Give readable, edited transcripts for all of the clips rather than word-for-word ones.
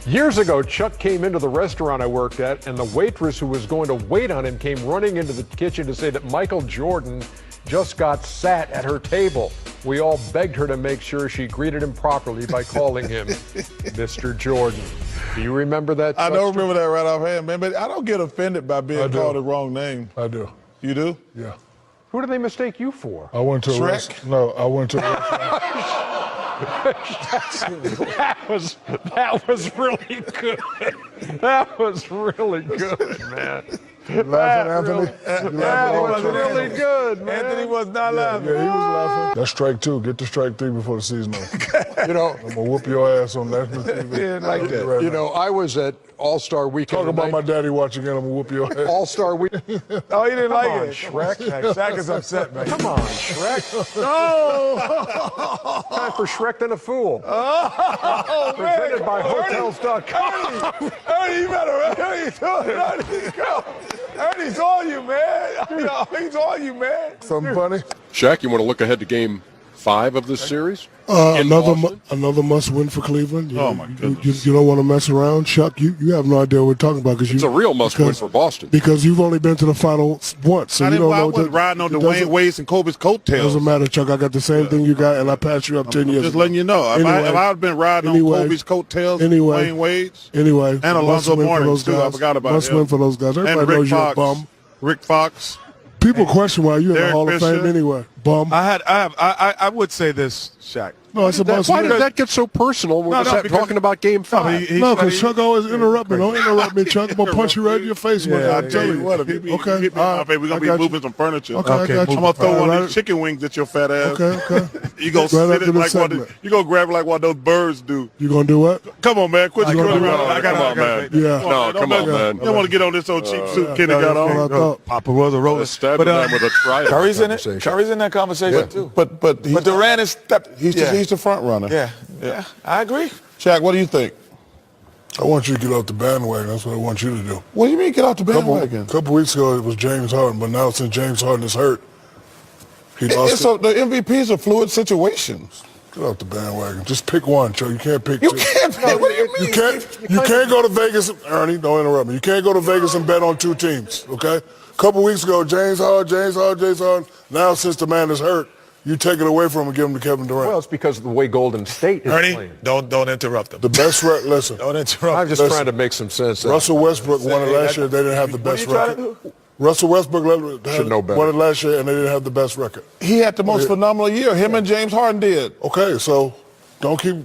Years ago, Chuck came into the restaurant I worked at, and the waitress who was going to wait on him came running into the kitchen to say that Michael Jordan just got sat at her table. We all begged her to make sure she greeted him properly by calling him Mr. Jordan. Do you remember that? I don't remember that right offhand, man, but I don't get offended by being called the wrong name. I do. You do? Yeah. Who do they mistake you for? I went to a Shaq? No, I went to a restaurant. That was really good. That was really good, man. You laughing, Anthony? That was really good, man. Anthony was not laughing. Yeah, he was laughing. That's strike 2. Get to strike 3 before the season over. You know, I'm gonna whoop your ass on national TV. Yeah, like that. you know, I was at All-Star Weekend. Talk about my daddy watch again. I'm gonna whoop your ass. All-Star Week. Oh, he didn't like on, it. Shrek. Shaq is upset, man. Come on, Shrek. Oh, Time for Shrek than a Fool. oh Presented by Hotels.com. Ernie, you better, Ernie's on you, man. He's on you, man. Something funny? Shaq, you want to look ahead to Game 5 of this series? In Boston? Another must-win for Cleveland. Oh, my goodness. You don't want to mess around, Chuck. You have no idea what we're talking about It's a real must-win for Boston. because you've only been to the final once, so you don't know. I wasn't riding on Dwayne Wade's and Kobe's coattails. Doesn't matter, Chuck. I got the same thing you got, and I passed you up 10 years. Just letting you know. Anyway, if I'd been riding on Kobe's coattails, Dwayne Wade's, Anyway, and Alonzo Mourning, too. I forgot about him. Must win for those guys. Everybody and Rick knows you're a Fox. bum. Rick Fox. People question why you're in the Derek Hall of Fame Fisher. anyway. Bum. I would say this, Shaq. No, it's a must Why win. did that get so personal when No, we're no, because- talking about Game 5? No, because Chuck always interrupt me. Don't interrupt me, Chuck. I'm going to punch you right in your face. I'm telling you. Okay. Okay. We're going to be moving some furniture. Okay, I got you. I'm going to throw one of Right. these chicken wings at your fat ass. Okay. You going to Right sit after it the like one segment. you going to grab it like one of those birds do. You going to do what? Come on, man. Quit your gonna curling do around. what? Come on, Come on, man. man. Yeah. No, come on, man. You don't want to get on this old cheap suit Kenny that's got what I on. thought. Papa was a roller. Stabbing them with a trident. Curry's in it. conversation. Curry's in that conversation too. But Durant is he's the front runner. Yeah, I agree. Shaq, what do you think? I want you to get off the bandwagon. That's what I want you to do. What do you mean get off the A bandwagon? couple weeks ago, it was James Harden, but now since James Harden is hurt, he lost So the MVP is a fluid situation. Get off the bandwagon. Just pick one, Chuck. You can't pick You two. can't pick. What do you mean? You can't go to Vegas. Ernie, don't interrupt me. You can't go to Vegas and bet on two teams, okay? A couple weeks ago, James Harden. Now, since the man is hurt, you take it away from him and give him to Kevin Durant. Well, it's because of the way Golden State is Ernie, playing. don't interrupt him. The best listen. Don't interrupt. I'm just Listen, trying to make some sense. Russell Westbrook won it last year. They didn't have the best record. Russell Westbrook Should know better. won it last year, and they didn't have the best record. He had the most phenomenal year. Him and James Harden did. Okay, so don't keep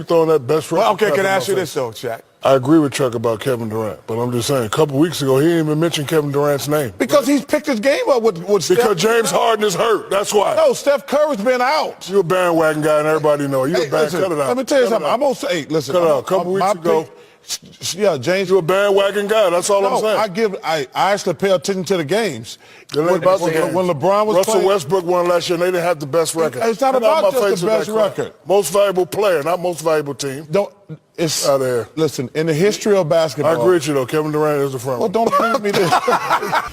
throwing that best record. Well, okay, crap can in I ask my you face. this though, Shaq? I agree with Chuck about Kevin Durant, but I'm just saying, a couple weeks ago, he didn't even mention Kevin Durant's name. Because he's picked his game up with Steph. Because James Harden is hurt. That's why. No, Steph Curry's been out. You're a bandwagon guy, and everybody know it. You're a band. Listen, Cut it out. let me tell you Cut it something. out. I'm going to say, listen. Cut it out. A couple weeks ago. Yeah, James. You're a bandwagon guy. That's all I'm No, saying. I actually pay attention to the games. It ain't When about the games. LeBron was Russell playing, Westbrook won last year, and they didn't have the best record. It's not Get out about my just face the with best that crap. record. Most valuable player, not most valuable team. it's out there. Listen, in the history of basketball. I agree with you, though. Kevin Durant is the front Well, don't agree with me this.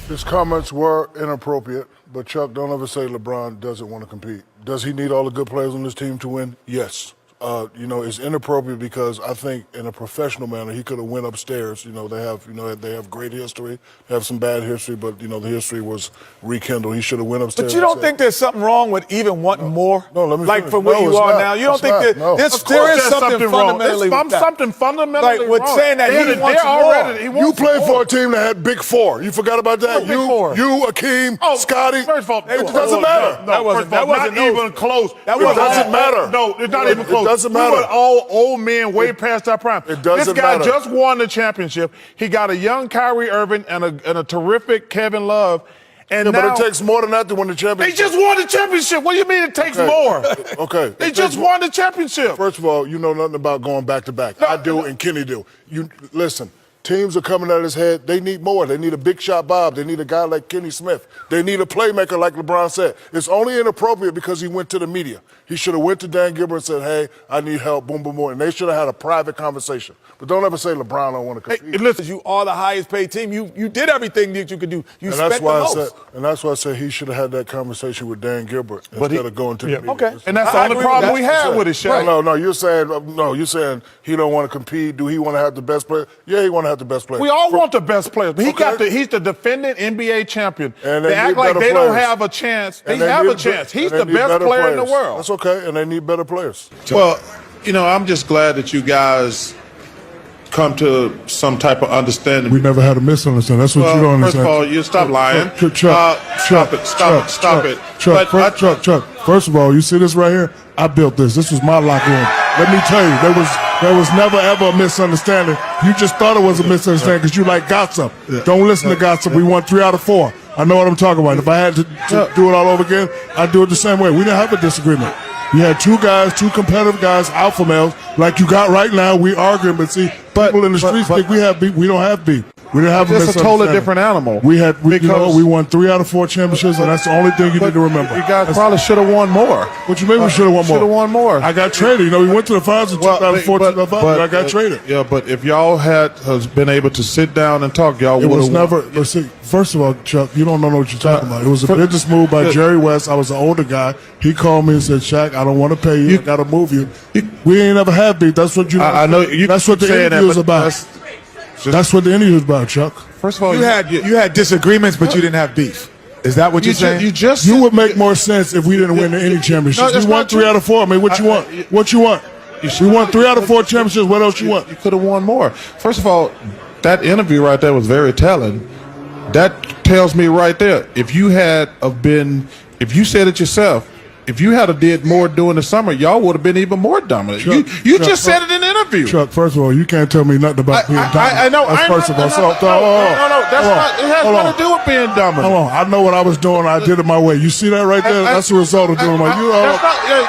His comments were inappropriate, but Chuck, don't ever say LeBron doesn't want to compete. Does he need all the good players on this team to win? Yes. It's inappropriate because I think in a professional manner he could have went upstairs. They have great history, they have some bad history, but the history was rekindled. He should have went upstairs. But you don't think there's something wrong with even wanting more? No, let me like finish. from where No, you it's are not. now. You don't It's think not. that No. there is something fundamentally wrong. Something fundamentally like with wrong. saying that he wants more. You played for a team that had Big Four. You forgot about that? Big Four? You, Akeem, Scotty. First of all, it doesn't matter. No, that wasn't even close. It doesn't matter. No, it's not even close. It doesn't We matter. were all old men way past our prime. It doesn't This guy matter. just won the championship. He got a young Kyrie Irving and a terrific Kevin Love. And But now, it takes more than that to win the they championship. just won the championship. What do you mean it takes more? Okay. They just won the championship. First of all, you know nothing about going back to back. I do, and Kenny do. You listen. Teams are coming at his head. They need more. They need a big shot Bob. They need a guy like Kenny Smith. They need a playmaker like LeBron said. It's only inappropriate because he went to the media. He should have went to Dan Gilbert and said, hey, I need help, boom, boom, boom. And they should have had a private conversation. But don't ever say LeBron don't want to compete. Hey, listen, you are the highest paid team. You did everything that you could do. You spent the most. And that's why I said he should have had that conversation with Dan Gilbert instead of going to the media. Okay. And that's the only problem we have with it, Shaq. No, you're saying he don't want to compete. Do he want to have the best player? Yeah, he want to have the best player. We all want the best players, but he's the defending NBA champion. And they act like they don't have a chance. They have a chance. He's the best player in the world. That's okay, and they need better players. Well, I'm just glad that you guys come to some type of understanding. We never had a misunderstanding. That's what you don't understand. First of all, you stop lying. Stop it. Chuck. First of all, you see this right here? I built this. This was my locker room. Let me tell you, there was never ever a misunderstanding. You just thought it was a misunderstanding because you like gossip. Don't listen to gossip. We won 3 out of 4. I know what I'm talking about. If I had to do it all over again, I'd do it the same way. We didn't have a disagreement. You had 2 competitive guys, alpha males, like you got right now. We arguing, but see, people in the streets think we have beef. We don't have beef. We didn't have a misunderstanding. It's a totally different animal. We won 3 out of 4 championships, and that's the only thing you need to remember. You guys probably should have won more. What you mean we should have won more? Should have won more. I got traded. We went to the finals in 2004, 2005, but I got traded. Yeah, but if y'all had been able to sit down and talk, y'all would have. It was never. Let's see. First of all, Chuck, you don't know what you're talking about. It was a business move by Jerry West. I was an older guy. He called me and said, "Shaq, I don't want to pay you. I got to move you." We ain't never had beef. That's what you. I know. That's what the interview was about. That's what the interview was about, Chuck. First of all, you had disagreements, but you didn't have beef. Is that what you're saying? You would make more sense if we didn't win any championships. We won 3 out of 4. I mean, what you want? What you want? We won 3 out of 4 championships. What else you want? You could have won more. First of all, that interview right there was very telling. That tells me right there, if you said it yourself, if you had did more during the summer, y'all would have been even more dominant. You just said it in the interview. Chuck, first of all, you can't tell me nothing about being dominant. I know. First of all, it has nothing to do with being dominant. Hold on. I know what I was doing. I did it my way. You see that right there? That's the result of doing my.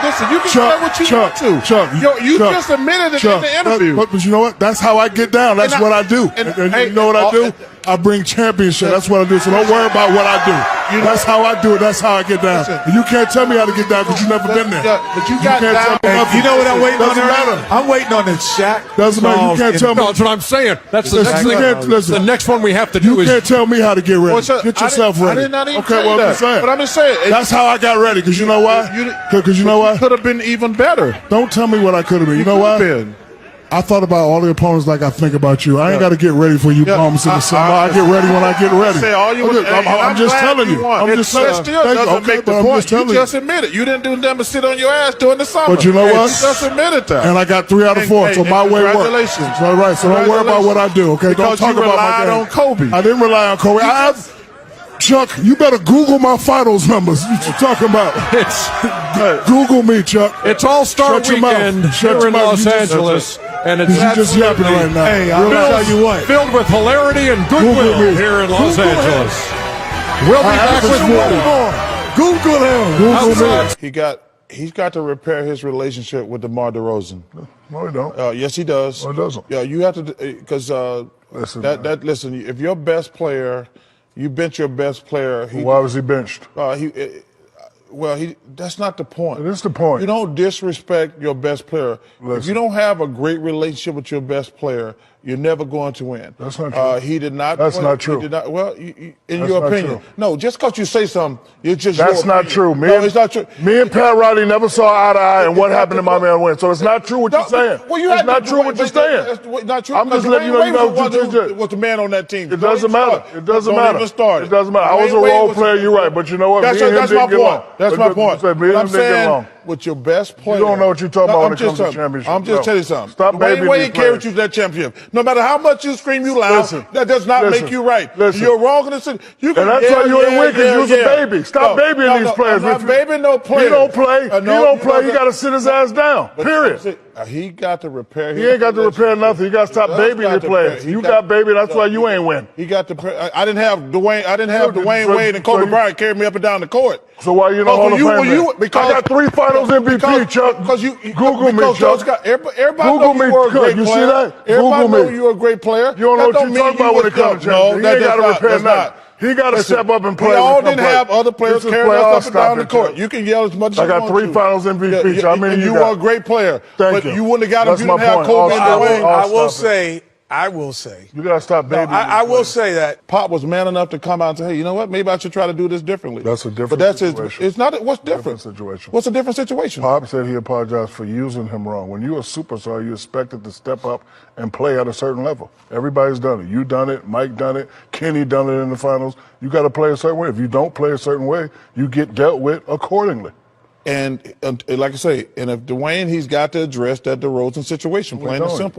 Listen, you can say what you want to. Chuck, you just admitted it in the interview. But you know what? That's how I get down. That's what I do. And you know what I do? I bring championship. That's what I do. So don't worry about what I do. That's how I do it. That's how I get down. You can't tell me how to get down because you never been there. But you got down. You know what I'm waiting on? Doesn't matter. I'm waiting on this Shaq. Doesn't matter. You can't tell me. That's what I'm saying. That's the next thing. The next one we have to do you can't tell me how to get ready. Get yourself ready. I didn't okay, well, I'm saying. But I'm just saying. That's how I got ready. Because you know why? Because you know why? Could have been even better. Don't tell me what I could have been. You know why? I thought about all the opponents like I think about you. I ain't got to get ready for you bums in the summer. I get ready when I get ready. I'm just telling you. I'm just telling you. You just admitted you didn't do nothing but sit on your ass during the summer. But you know what? You just admitted that. And I got 3 out of 4, so my way works. Congratulations. All right, so don't worry about what I do, okay? Don't talk about my game. On Kobe. I didn't rely on Kobe. Chuck, you better Google my finals numbers. What you talking about? Google me, Chuck. It's All-Star Weekend here in Los Angeles. And it's just yapping right now. Hey, I'll tell you what. Filled with hilarity and goodwill here in Los Angeles. We'll be back with more. Google him. Google me. He's got to repair his relationship with DeMar DeRozan. No, he don't. Yes, he does. No, he doesn't. Yeah, you have to, because listen, if your best player, you bench your best player. Why was he benched? That's not the point. It is the point. You don't disrespect your best player. Listen. If you don't have a great relationship with your best player, you're never going to win. That's not true. He did not. That's not true. He did not. Well, in your opinion, no. Just because you say something, it's just. That's not true. It's not true. Me and Pat Riley never saw eye to eye, and what happened to my man win. So it's not true what you're saying. It's not true what you're saying. It's not true. I'm just letting you know. Was the man on that team? It doesn't matter. It doesn't matter. It doesn't matter. I was a role player. You're right, but you know what? That's my point. That's my point. I'm saying with your best player. You don't know what you're talking about when it comes to championship. I'm just telling you something. Stop baby. Wayne carried you to that championship. No matter how much you scream you loud, that does not make you right. You're wrong in this. And that's why you ain't win, because you was a baby. Stop babying these players. I'm not babying no players. He don't play. He don't play. He got to sit his ass down. Period. He got to repair. He ain't got to repair nothing. He got to stop babying the players. You got baby. That's why you ain't win. He got to. I didn't have Dwayne Wade and Kobe Bryant carry me up and down the court. So why you don't Hall of Fame? Because I got 3 finals. Finals MVP, Chuck. Because Google me, Chuck. Everybody Google knows me, you were a Chuck. great You see player. that? Everybody Google knows me. you were a great player. You don't know what you're talking about when it comes to No, he ain't got to repair nothing. He got to step up and play. We all didn't have other players carrying us up and down the court. Chuck. You can yell as much as I you want got to. 3 Finals MVP. Yeah, I mean, you were a great player. Thank but you. Wouldn't have got him if That's you my didn't have point. Kobe and Dwayne. I will say. You got to stop baby. I will say that Pop was man enough to come out and say, hey, you know what? Maybe I should try to do this differently. That's a different But that's situation. it's not. What's different? Situation. What's a different situation? Pop said he apologized for using him wrong. When you're a superstar, you're expected to step up and play at a certain level. Everybody's done it. You done it. Mike done it. Kenny done it in the finals. You got to play a certain way. If you don't play a certain way, you get dealt with accordingly. And like I say, and if Dwayne, he's got to address that DeRozan situation, plain and simple.